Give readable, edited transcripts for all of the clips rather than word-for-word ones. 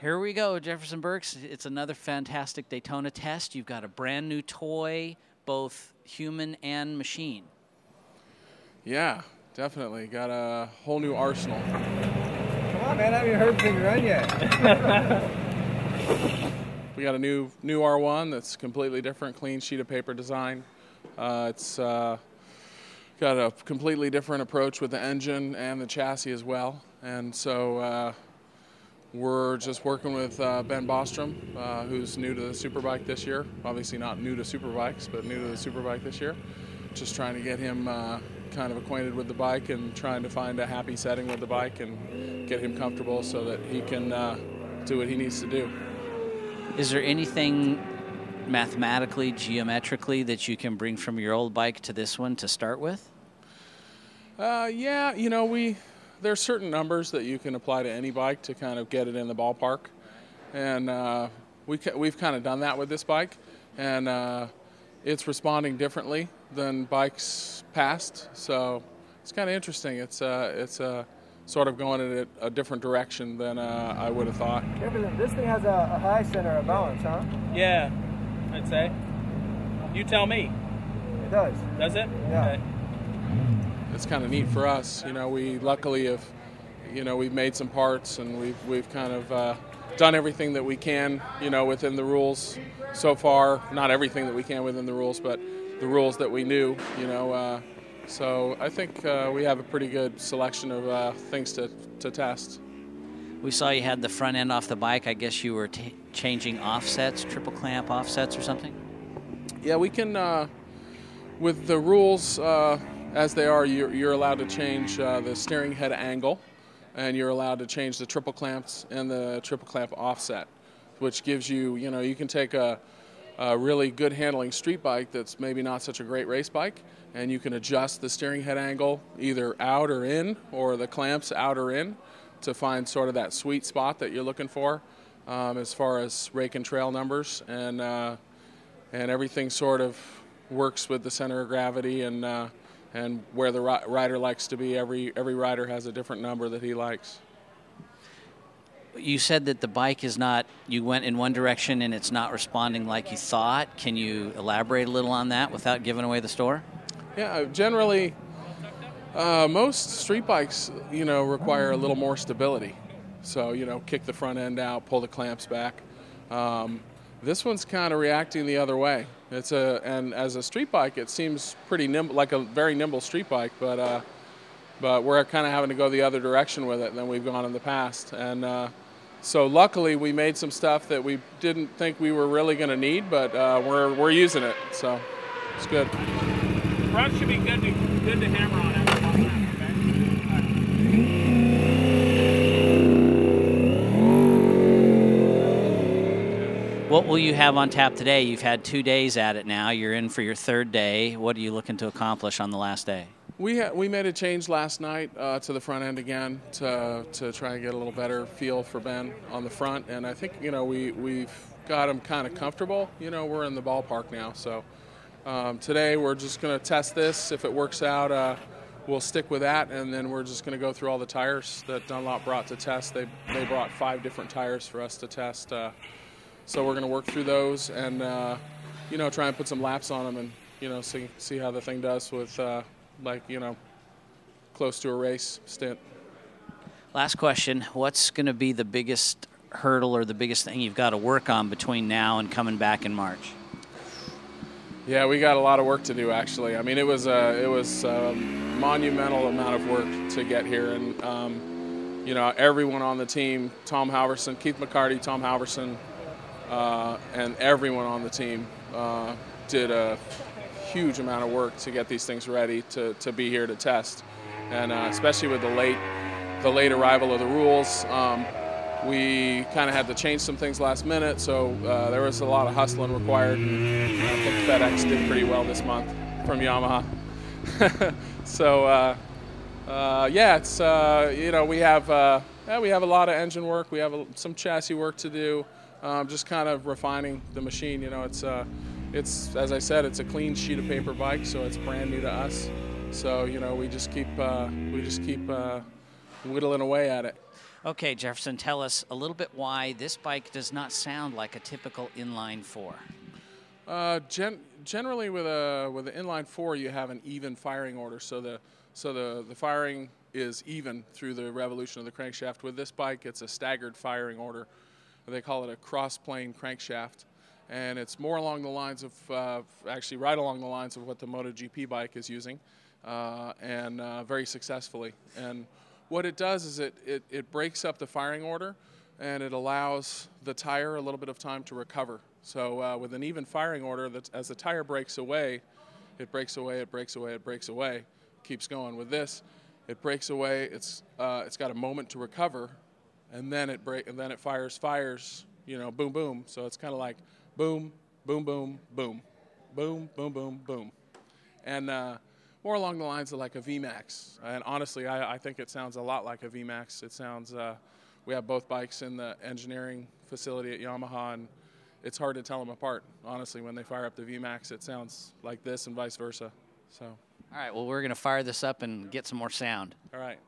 Here we go, Jefferson Burks. It's another fantastic Daytona test. You've got a brand new toy, both human and machine. Yeah, definitely. Got a whole new arsenal. Come on, man. I haven't even heard the thing run yet. We got a new R1 that's completely different, clean sheet of paper design. It's got a completely different approach with the engine and the chassis as well. And so we're just working with Ben Bostrom, who's new to the Superbike this year. Obviously not new to Superbikes, but new to the Superbike this year. Just trying to get him kind of acquainted with the bike and trying to find a happy setting with the bike and get him comfortable so that he can do what he needs to do. Is there anything mathematically, geometrically that you can bring from your old bike to this one to start with? Yeah, you know, there's certain numbers that you can apply to any bike to kind of get it in the ballpark, and we've kind of done that with this bike, and it's responding differently than bikes past, so it's kind of interesting. It's sort of going in a different direction than I would have thought. Jefferson, this thing has a high center of balance, huh? Yeah, I'd say. You tell me. It does. Does it? Yeah. Okay. It's kind of neat for us. You know, we luckily have, you know, we've made some parts and we've kind of done everything that we can, you know, within the rules so far. Not everything that we can within the rules, but the rules that we knew, you know. So I think we have a pretty good selection of things to test. We saw you had the front end off the bike. I guess you were changing offsets, triple clamp offsets or something? Yeah, we can, with the rules as they are, you're allowed to change the steering head angle, and you're allowed to change the triple clamps and the triple clamp offset, which gives you, you know, you can take a really good handling street bike that's maybe not such a great race bike, and you can adjust the steering head angle either out or in, or the clamps out or in, to find sort of that sweet spot that you're looking for as far as rake and trail numbers, and everything sort of works with the center of gravity and where the rider likes to be. Every rider has a different number that he likes. You said that the bike is not, you went in one direction and it's not responding like you thought. Can you elaborate a little on that without giving away the store? Yeah, generally, most street bikes, you know, require a little more stability. So, you know, kick the front end out, pull the clamps back. This one's kind of reacting the other way. And as a street bike, it seems pretty nimble, like a very nimble street bike, but we're kind of having to go the other direction with it than we've gone in the past. And so luckily we made some stuff that we didn't think we were really going to need, but we're using it, so it's good. Front should be good to hammer on after one lap, okay? What will you have on tap today? You've had 2 days at it now. You're in for your third day. What are you looking to accomplish on the last day? We made a change last night to the front end again to try and get a little better feel for Ben on the front, and I think, you know, we've got him kind of comfortable. You know, we're in the ballpark now, so today we're just going to test this. If it works out, we'll stick with that, and then we're just going to go through all the tires that Dunlop brought to test. They brought 5 different tires for us to test, so we're going to work through those and you know, try and put some laps on them and, you know, see how the thing does with like, you know, close to a race stint. Last question, what's going to be the biggest hurdle or the biggest thing you've got to work on between now and coming back in March? Yeah, we got a lot of work to do, actually. I mean, it was a monumental amount of work to get here, and you know, everyone on the team, Tom Halverson, Keith McCarty, Tom Halverson, and everyone on the team did a huge amount of work to get these things ready to be here to test, and especially with the late arrival of the rules, we kind of had to change some things last minute, so there was a lot of hustling required. And I think FedEx did pretty well this month from Yamaha. So yeah, it's you know, we have a lot of engine work. We have some chassis work to do. Just kind of refining the machine. You know, it's as I said, it's a clean sheet of paper bike, so it's brand new to us. So, you know, we just keep whittling away at it. Okay, Jefferson, tell us a little bit why this bike does not sound like a typical inline four. Generally, with an inline four, you have an even firing order, so the firing is even through the revolution of the crankshaft. With this bike, it's a staggered firing order. They call it a cross-plane crankshaft, and it's more along the lines of actually right along the lines of what the MotoGP bike is using, and very successfully. And what it does is it breaks up the firing order, and it allows the tire a little bit of time to recover. So with an even firing order, as the tire breaks away, it breaks away, it breaks away, it breaks away, keeps going. With this, it breaks away. It's got a moment to recover, and then it fires. You know, boom, boom. So it's kind of like boom, boom, boom, boom, boom, boom, boom, boom, and more along the lines of like a VMAX. And honestly, I think it sounds a lot like a VMAX. It sounds. We have both bikes in the engineering facility at Yamaha, and it's hard to tell them apart. Honestly, when they fire up the VMAX, it sounds like this and vice versa. So. All right, well, we're going to fire this up and get some more sound. All right.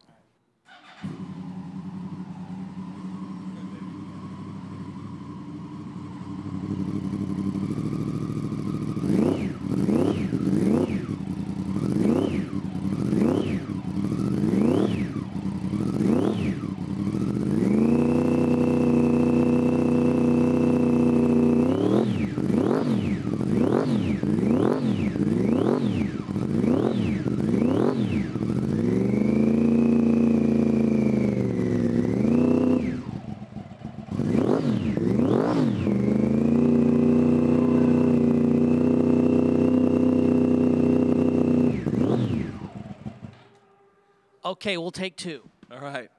Okay, we'll take two. All right.